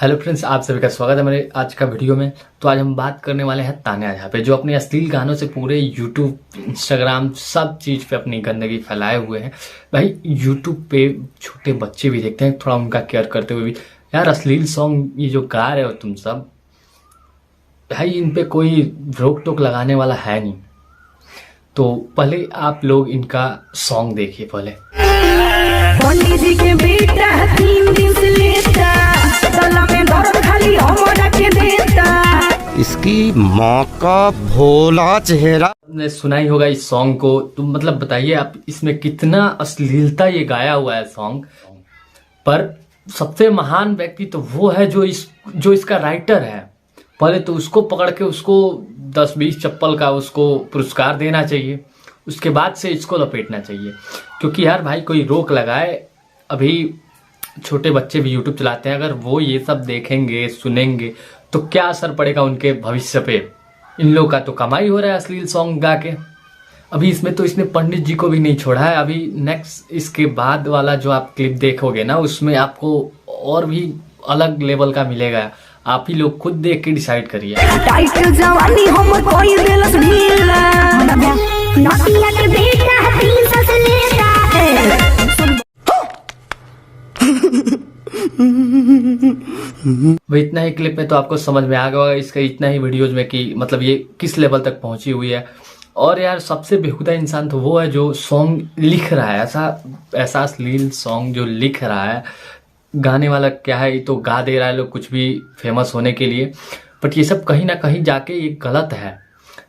Hello friends, आप सभी का स्वागत है मेरे आज का वीडियो में। तो आज हम बात करने वाले हैं तान्या झा पे, जो अपने अश्लील गानों से पूरे यूट्यूब, इंस्टाग्राम सब चीज़ पे अपनी गंदगी फैलाए हुए हैं। भाई यूट्यूब पे छोटे बच्चे भी देखते हैं, थोड़ा उनका केयर करते हुए भी। यार अश्लील सॉन्ग ये जो गा रहे हो तुम सब, भाई इन पे कोई रोक टोक लगाने वाला है नहीं। तो पहले आप लोग इनका सॉन्ग देखिए पहले। पंडित जी के बेटा 3 दिन से लेता, गला में दर्द खाली हमरा के देता। इसकी माँ का भोला चेहरा। आपने सुना ही होगा इस सॉन्ग को, तो मतलब बताइए आप इसमें कितना अश्लीलता ये गाया हुआ है सॉन्ग। पर सबसे महान व्यक्ति तो वो है जो इसका राइटर है। पहले तो उसको पकड़ के उसको 10-20 चप्पल का उसको पुरस्कार देना चाहिए, उसके बाद से इसको लपेटना चाहिए। क्योंकि यार भाई कोई रोक लगाए, अभी छोटे बच्चे भी यूट्यूब चलाते हैं, अगर वो ये सब देखेंगे सुनेंगे तो क्या असर पड़ेगा उनके भविष्य पे। इन लोगों का तो कमाई हो रहा है अश्लील सॉन्ग गा के। अभी इसमें तो इसने पंडित जी को भी नहीं छोड़ा है। अभी नेक्स्ट इसके बाद वाला जो आप क्लिप देखोगे ना, उसमें आपको और भी अलग लेवल का मिलेगा। आप ही लोग खुद देख के डिसाइड करिए। टाइटल जवानी हमर कोई दिलस ढीला, नटिया के बेटा 3 से लेता है। भाई इतना ही क्लिप में तो आपको समझ में आ गया होगा इसका इतना ही वीडियोज में कि मतलब ये किस लेवल तक पहुंची हुई है। और यार सबसे बेहुदा इंसान तो वो है जो सॉन्ग लिख रहा है, ऐसा अश्लील सॉन्ग जो लिख रहा है। गाने वाला क्या है, ये तो गा दे रहा है लोग कुछ भी फेमस होने के लिए, बट ये सब कहीं ना कहीं जाके ये गलत है।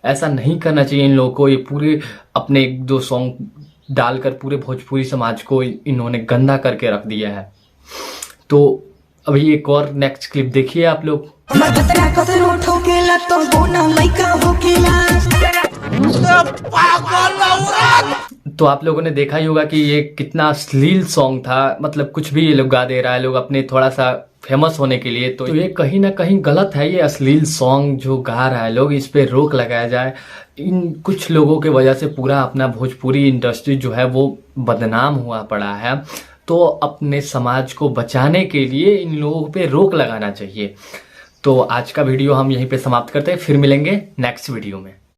ऐसा नहीं करना चाहिए इन लोगों को। ये पूरे अपने 1-2 सॉन्ग डालकर पूरे भोजपुरी समाज को इन्होंने गंदा करके रख दिया है। तो अभी एक और नेक्स्ट क्लिप देखिए आप लोग। तो आप लोगों ने देखा ही होगा कि ये कितना अश्लील सॉन्ग था। मतलब कुछ भी ये लोग गा दे रहा है लोग अपने थोड़ा सा फेमस होने के लिए। तो ये कहीं ना कहीं गलत है। ये अश्लील सॉन्ग जो गा रहा है लोग, इस पे रोक लगाया जाए। इन कुछ लोगों के वजह से पूरा अपना भोजपुरी इंडस्ट्री जो है वो बदनाम हुआ पड़ा है। तो अपने समाज को बचाने के लिए इन लोगों पे रोक लगाना चाहिए। तो आज का वीडियो हम यहीं पे समाप्त करते हैं, फिर मिलेंगे नेक्स्ट वीडियो में।